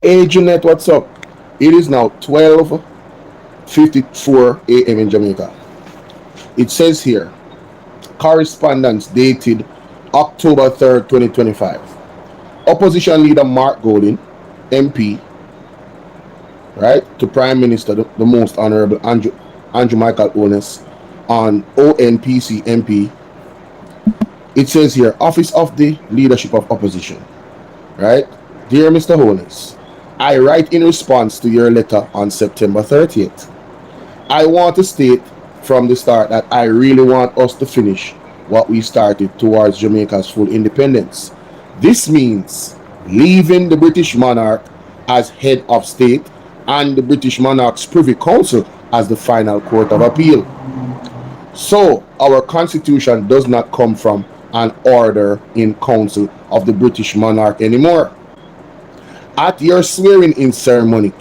Hey Jeanette, what's up? It is now 12:54 a.m. in Jamaica. It says here, correspondence dated October 3rd, 2025. Opposition leader Mark Golding, MP, right, to Prime Minister, the most Honorable Andrew Michael Holness, on ONPC MP. It says here, Office of the Leadership of Opposition, right? Dear Mr. Holness, I write in response to your letter on September 30th. I want to state from the start that I really want us to finish what we started towards Jamaica's full independence. This means leaving the British monarch as head of state and the British monarch's Privy Council as the final court of appeal. So our constitution does not come from an order in council of the British monarch anymore. At your swearing-in ceremony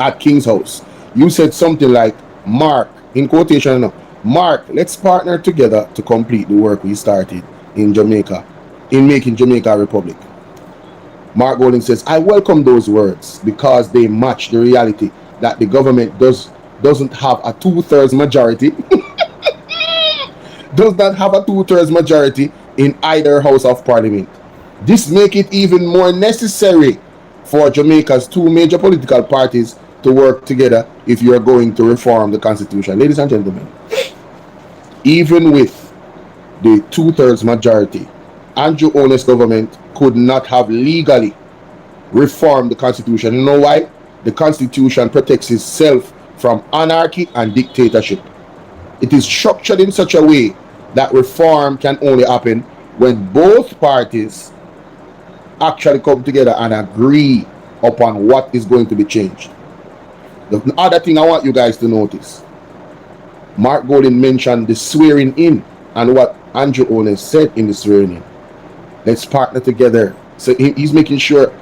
at King's House, you said something like, Mark, in quotation, Mark, let's partner together to complete the work we started in Jamaica, in making Jamaica a republic. Mark Golding says, I welcome those words because they match the reality that the government doesn't have a two-thirds majority, does not have a two-thirds majority in either House of Parliament. This makes it even more necessary for Jamaica's two major political parties to work together if you are going to reform the constitution. Ladies and gentlemen, even with the two-thirds majority, Andrew Holness government could not have legally reformed the constitution. You know why? The constitution protects itself from anarchy and dictatorship. It is structured in such a way that reform can only happen when both parties actually come together and agree upon what is going to be changed. The other thing I want you guys to notice, Mark Golding mentioned the swearing in and what Andrew Holness said in the swearing in. Let's partner together. So he's making sure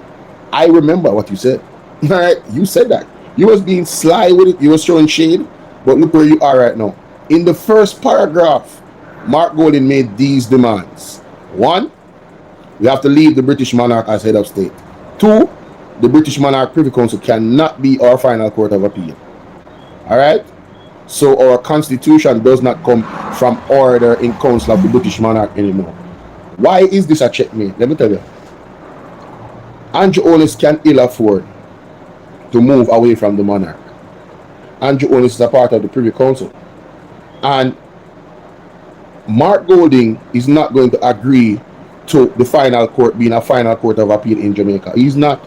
I remember what you said. All right, you said that. You was being sly with it. You was throwing shade. But look where you are right now. In the first paragraph, Mark Golding made these demands. 1, we have to leave the British monarch as head of state. 2, the British monarch Privy Council cannot be our final court of appeal. All right? So our constitution does not come from order in council of the British monarch anymore. Why is this a checkmate? Let me tell you. Andrew Holness can ill afford to move away from the monarch. Andrew Holness is a part of the Privy Council. And Mark Golding is not going to agree to the final court being a final court of appeal in Jamaica. He's not.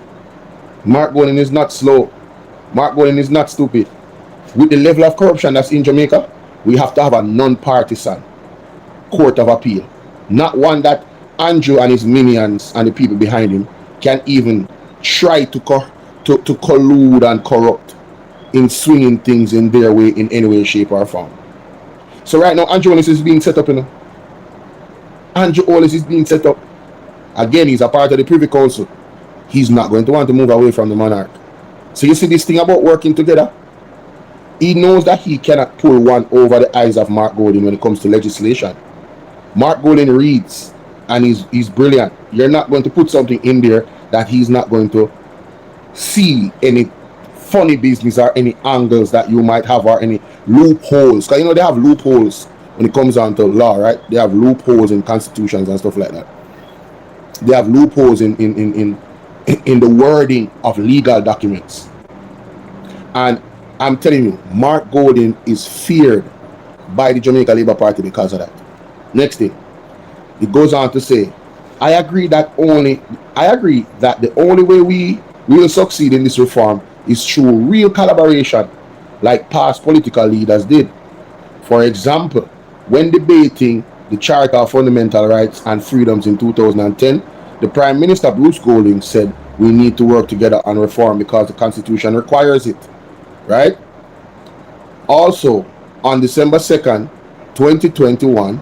Mark Golding is not slow. Mark Golding is not stupid. With the level of corruption that's in Jamaica, we have to have a non-partisan court of appeal. Not one that Andrew and his minions and the people behind him can even try to collude and corrupt in swinging things in their way in any way, shape, or form. So right now, Andrew Holness is being set up, Andrew Holness is being set up. Again, he's a part of the Privy Council. He's not going to want to move away from the monarch. So you see this thing about working together? He knows that he cannot pull one over the eyes of Mark Golding when it comes to legislation. Mark Golding reads, and he's brilliant. You're not going to put something in there that he's not going to see any funny business or any angles that you might have or any loopholes. Because they have loopholes when it comes down to law, right? They have loopholes in constitutions and stuff like that. They have loopholes in the wording of legal documents. And I'm telling you, Mark Golding is feared by the Jamaica Labour Party because of that. Next thing, it goes on to say, I agree that the only way we will succeed in this reform is through real collaboration, like past political leaders did. For example, when debating the Charter of Fundamental Rights and Freedoms in 2010, the Prime Minister Bruce Golding said we need to work together on reform because the Constitution requires it, right? Also, on December 2nd, 2021,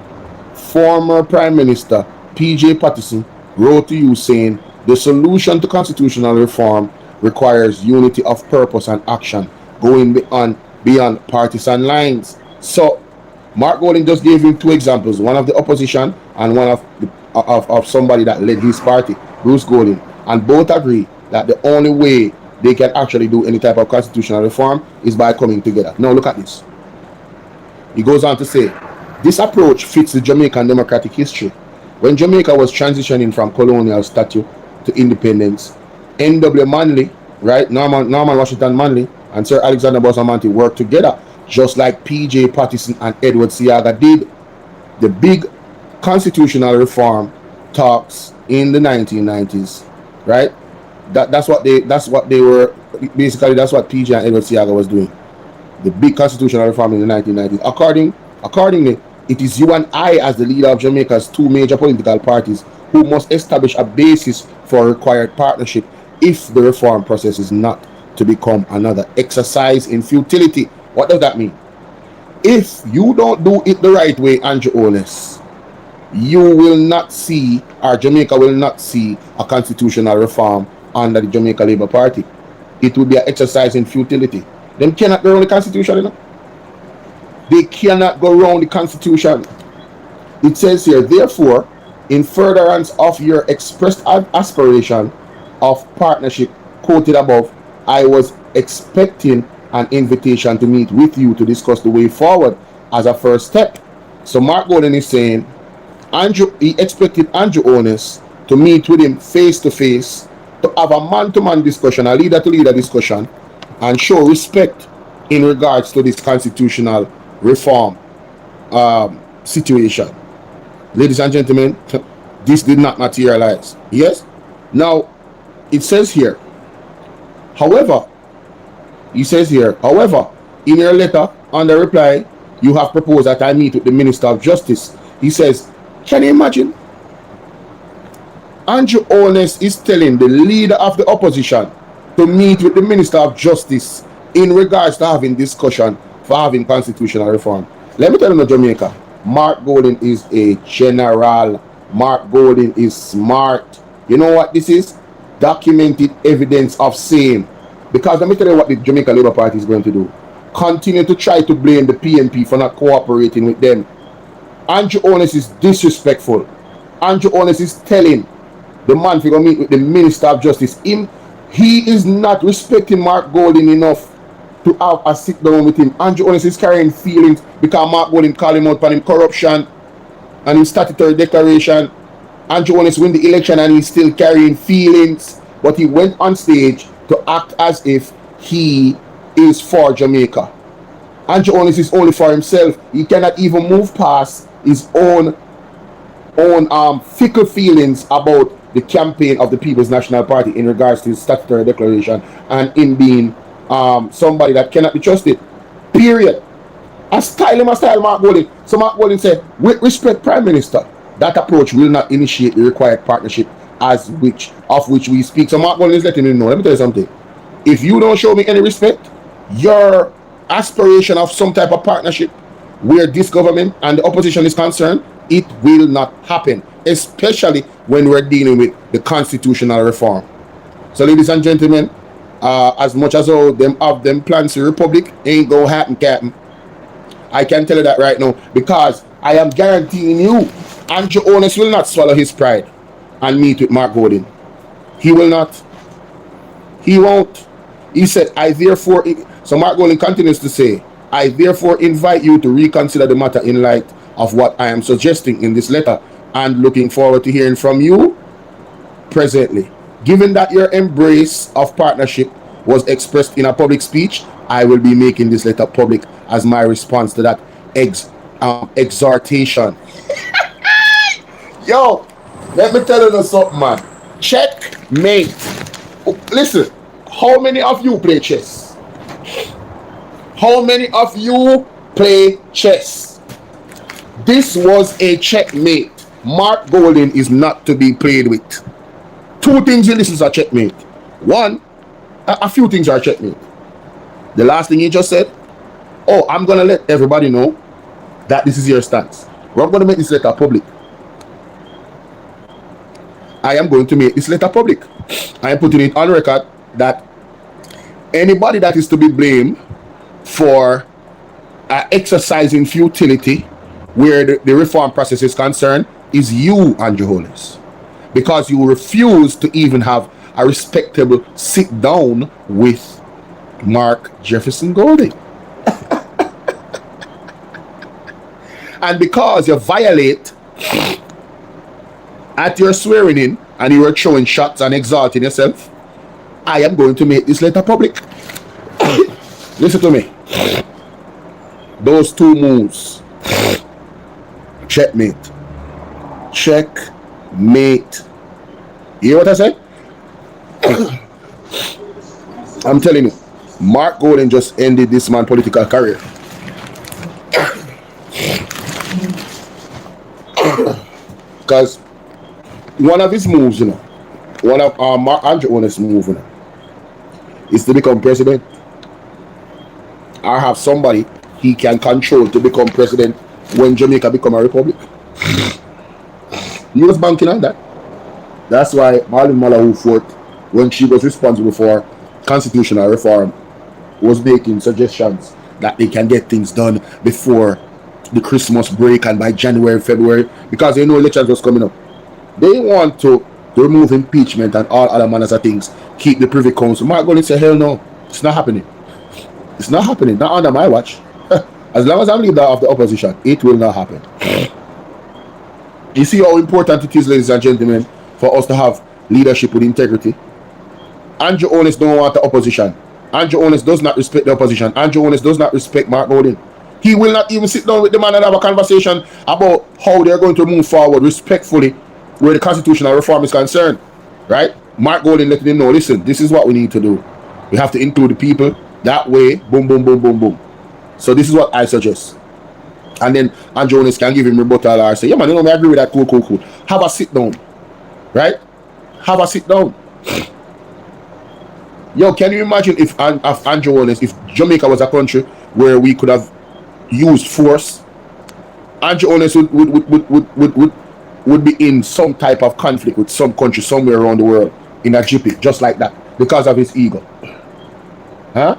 former Prime Minister P.J. Patterson wrote to you saying the solution to constitutional reform requires unity of purpose and action going beyond partisan lines. So Mark Golding just gave him 2 examples, one of the opposition and one of somebody that led his party, Bruce Golding, and both agree that the only way they can actually do any type of constitutional reform is by coming together. Now look at this. He goes on to say, this approach fits the Jamaican democratic history. When Jamaica was transitioning from colonial status to independence, N.W. Manley, right, Norman Washington Manley, and Sir Alexander Bustamante worked together, just like P.J. Patterson and Edward Seaga did. The big constitutional reform talks in the 1990s, right? That's what they were basically. That's what P.J. and Edward Seaga was doing. The big constitutional reform in the 1990s. Accordingly, it is you and I, as the leader of Jamaica's two major political parties, who must establish a basis for a required partnership if the reform process is not to become another exercise in futility. What does that mean? If you don't do it the right way, Andrew Holness, you will not see, or Jamaica will not see, a constitutional reform under the Jamaica Labour Party. It will be an exercise in futility. Them cannot go around the Constitution, you know? They cannot go around the Constitution. It says here, therefore, in furtherance of your expressed aspiration of partnership quoted above, I was expecting an invitation to meet with you to discuss the way forward as a first step. So Mark Golden is saying, he expected Andrew Holness to meet with him face to face, to have a man-to-man discussion, a leader-to-leader discussion, and show respect in regards to this constitutional reform situation. Ladies and gentlemen, this did not materialize. Yes? Now, it says here, however, in your letter, on the reply, you have proposed that I meet with the Minister of Justice. He says, can you imagine? Andrew Holness is telling the leader of the opposition to meet with the Minister of Justice in regards to having discussion for having constitutional reform. Let me tell you, Jamaica, Mark Golden is a general. Mark Golden is smart. You know what this is? Documented evidence of same. Because let me tell you what the Jamaica Labour Party is going to do. Continue to try to blame the PNP for not cooperating with them. Andrew Holness is disrespectful. Andrew Holness is telling the man to go meet with the Minister of Justice. He is not respecting Mark Golden enough to have a sit down with him. Andrew Holness is carrying feelings because Mark Golden called him out for him corruption and his statutory declaration. Andrew Holness win the election and he's still carrying feelings, but he went on stage to act as if he is for Jamaica. Andrew Holness is only for himself. He cannot even move past his own fickle feelings about the campaign of the People's National Party in regards to his statutory declaration and in being somebody that cannot be trusted. Period. A style Mark Golden. So Mark Golden said, with respect, Prime Minister, that approach will not initiate the required partnership of which we speak. So Mark Golden is letting me know. Let me tell you something. If you don't show me any respect, your aspiration of some type of partnership where this government and the opposition is concerned, it will not happen, especially when we're dealing with the constitutional reform. So ladies and gentlemen, as much as all them have them plans to republic, ain't gonna happen, Captain. I can tell you that right now, because I am guaranteeing you, Andrew Holness will not swallow his pride and meet with Mark Golden. He will not. He won't. He said, so Mark Golden continues to say, I therefore invite you to reconsider the matter in light of what I am suggesting in this letter and looking forward to hearing from you presently. Given that your embrace of partnership was expressed in a public speech, I will be making this letter public as my response to that exhortation. Yo, let me tell you something, man. Checkmate. Listen, how many of you play chess? How many of you play chess? This was a checkmate. Mark Golden is not to be played with. Two things in this is a checkmate. One, a few things are a checkmate. The last thing he just said, oh, I'm going to let everybody know that this is your stance. We're going to make this letter public. I am going to make this letter public. I am putting it on record that anybody that is to be blamed for exercising futility where the reform process is concerned is you, Andrew Holness, because you refuse to even have a respectable sit down with Mark Jefferson Golding. And because you violate at your swearing in and you were throwing shots and exalting yourself, I am going to make this letter public. Listen to me. Those two moves. Checkmate. Checkmate. You hear what I said? I'm telling you, Mark Golding just ended this man's political career. Because one of his moves, you know, one of Andrew Holness' moves, you know, is to become president. Or have somebody he can control to become president when Jamaica become a republic. He was banking on that. That's why Marlene Malahou Fort, when she was responsible for constitutional reform, was making suggestions that they can get things done before the Christmas break and by January, February, because they know elections was coming up. They want to remove impeachment and all other manners of things, keep the Privy Council. Mark Golding say, hell no, it's not happening. It's not happening, not under my watch. As long as I'm leader of the opposition, it will not happen. You see how important it is, ladies and gentlemen, for us to have leadership with integrity. Andrew Holness don't want the opposition. Andrew Holness does not respect the opposition. Andrew Holness does not respect Mark Golding. He will not even sit down with the man and have a conversation about how they're going to move forward respectfully where the constitutional reform is concerned. Right? Mark Golding letting him know, listen, this is what we need to do. We have to include the people. That way, boom, boom, boom, boom, boom. So this is what I suggest. And then Andrew Holness can give him rebuttal or say, yeah man, you know, I agree with that, cool, cool, cool. Have a sit down. Right? Have a sit down. Yo, can you imagine if Andrew Holness, if Jamaica was a country where we could have used force, Andrew Holness would be in some type of conflict with some country somewhere around the world in a jippy, just like that, because of his ego. Huh?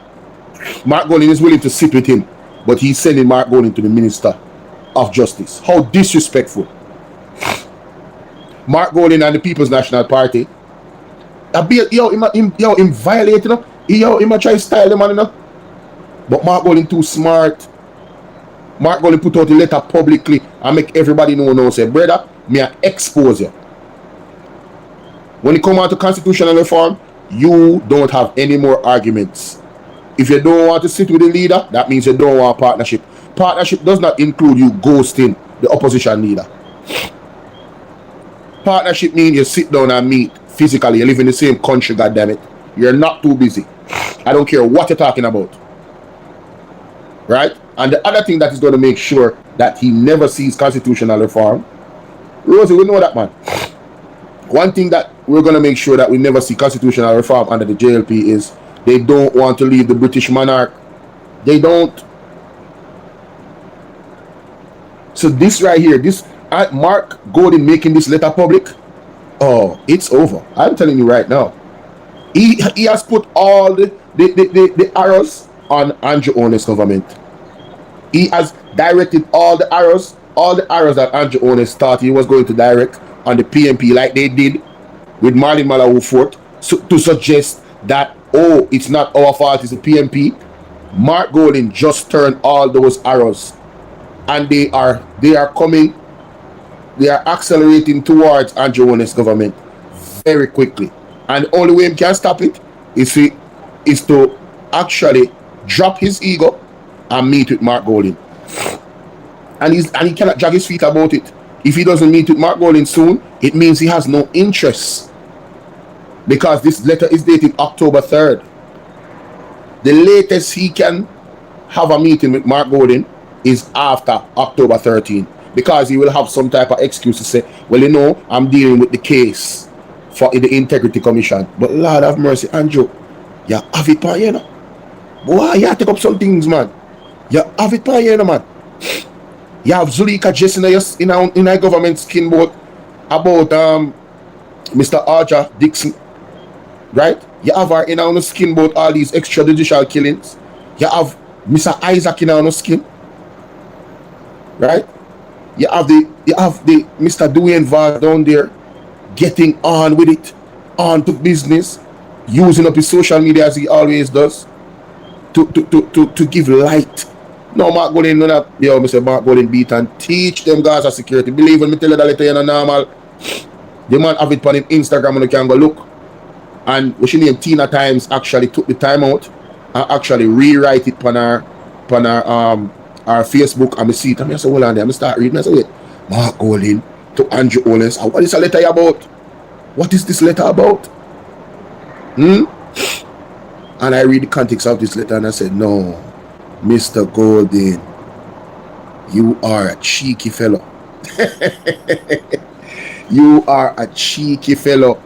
Mark Golding is willing to sit with him, but he's sending Mark Golding to the Minister of Justice. How disrespectful. Mark Golding and the People's National Party. Him violate, you know? Him try to style the man, you know? But Mark Golding too smart. Mark Golding put out the letter publicly and make everybody know, say, brother, me I expose you. When it come out to constitutional reform, you don't have any more arguments. If you don't want to sit with the leader, that means you don't want partnership. Partnership does not include you ghosting the opposition leader. Partnership means you sit down and meet physically. You live in the same country, goddammit. You're not too busy. I don't care what you're talking about. Right? And the other thing that is going to make sure that he never sees constitutional reform, Rosie, we know that, man. One thing that we're going to make sure that we never see constitutional reform under the JLP is they don't want to leave the British monarch. They don't. So this right here, this Mark Golding making this letter public, oh, it's over. I'm telling you right now. He has put all the arrows on Andrew Holness government. He has directed all the arrows that Andrew Holness thought he was going to direct on the PMP, like they did with Marlene Malahou Fort, to suggest that, oh, it's not our fault, it's the PMP. Mark Golding just turned all those arrows, and they are accelerating towards Andrew Holness government very quickly. And the only way he can stop it is to actually drop his ego and meet with Mark Golding. And he cannot drag his feet about it. If he doesn't meet with Mark Golding soon, it means he has no interest. Because this letter is dated October 3rd. The latest he can have a meeting with Mark Golding is after October 13th. Because he will have some type of excuse to say, well, you know, I'm dealing with the case for the Integrity Commission. But Lord have mercy, Andrew, you have it on you, know. Boy, you take up some things, man. You have it on you, know, man. You have Zulika just in a government skin boat about Mr. Archer Dixon, right? You have her in our skin boat all these extrajudicial killings. You have Mr. Isaac in our skin, right? You have the Mr. Dwayne Vaz down there getting on with it. on to business, using up his social media as he always does to give light. No, Mark Golden, no, that, yo, Mr. Mark Golden beat and teach them guys of security. Believe when me tell you that letter, you know, normal. The man have it on him Instagram and you can go look. And we should name Tina Times actually took the time out and actually rewrite it on our our Facebook and me see it. And I say, hold on there, I start reading. I say, wait, Mark Golden to Andrew Holness. What is the letter about? What is this letter about? And I read the context of this letter and I said, no, Mr. Golden, you are a cheeky fellow. You are a cheeky fellow.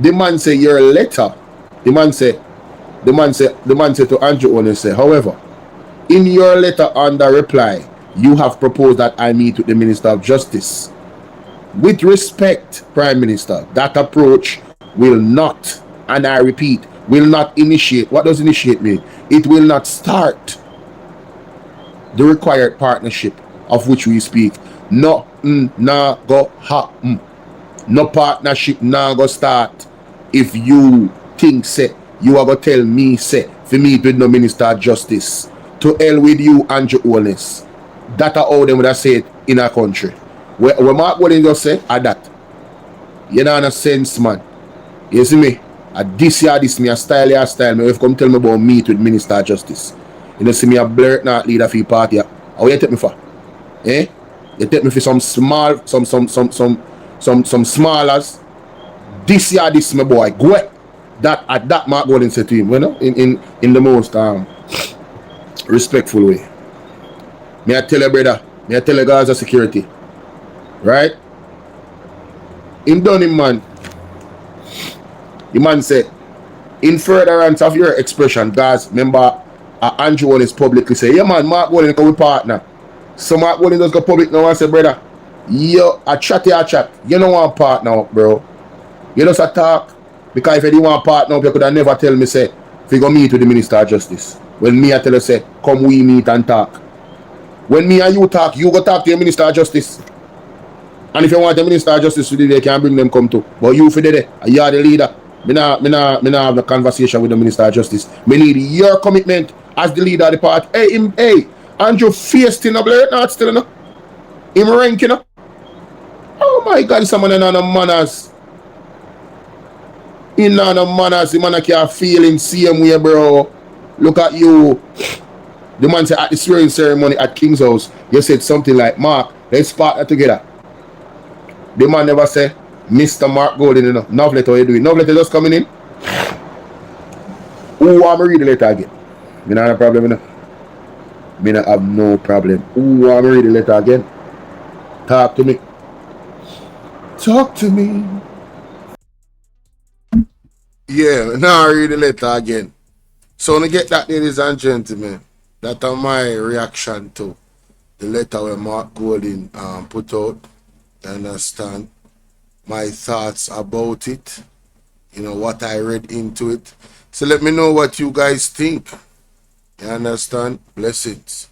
The man say your letter. The man say to Andrew Holness say, however, in your letter under reply, you have proposed that I meet with the Minister of Justice. With respect, Prime Minister, that approach will not, and I repeat, will not initiate. What does initiate mean? It will not start the required partnership of which we speak. No, nah go happen. No partnership nah go start if you think say you are gonna tell me say for me with no Minister of Justice. To hell with you, Andrew Holness. That are how them would have said in our country. Where Mark Golden just say are that. You know, in a sense, man. You see me? This me a style me. If you come tell me about meet with Minister of Justice. You know, see me a blurt not leader for your party. How you take me for? Eh? You take me for some small, some smallers. This my boy. Go ahead. That Mark Golden said to him, you know, in the most respectful way. Me I tell you, brother, me I tell you guys of security. Right? Him done him, man. The man said, in furtherance of your expression, guys, remember Andrew Holness publicly say, yeah man, Mark Golden come with partner. So Mark Golden just go public now and say, brother, yo, I chat. You don't want partner up, bro. You just a talk. Because if you didn't want partner up, you could have never tell me, say, if you go meet with the Minister of Justice. When me I tell you, say, come we meet and talk. When me and you talk, you go talk to your Minister of Justice. And if you want the Minister of Justice to do, they can bring them come to. But you for there, you are the leader. Me not have a conversation with the Minister of Justice. Me need your commitment as the leader of the party. Hey, Andrew faced in a blur, not still enough. Him ranking up. Oh my God, someone in no manners. In no manners, the man can't feel in same way, bro. Look at you. The man said at the swearing ceremony at King's House, you said something like, Mark, let's partner together. The man never say, Mr. Mark Golden, you know. Now letter, how you doing? Now letter just coming in. Who want me read the letter again? Me not have a problem, you know. Me not have no problem. Who want me read the letter again? Talk to me. Talk to me. Yeah, now I read the letter again. So when I get that, ladies and gentlemen, that's my reaction to the letter where Mark Golden put out. You understand? My thoughts about it. You know, what I read into it. So let me know what you guys think. You understand? Blessings.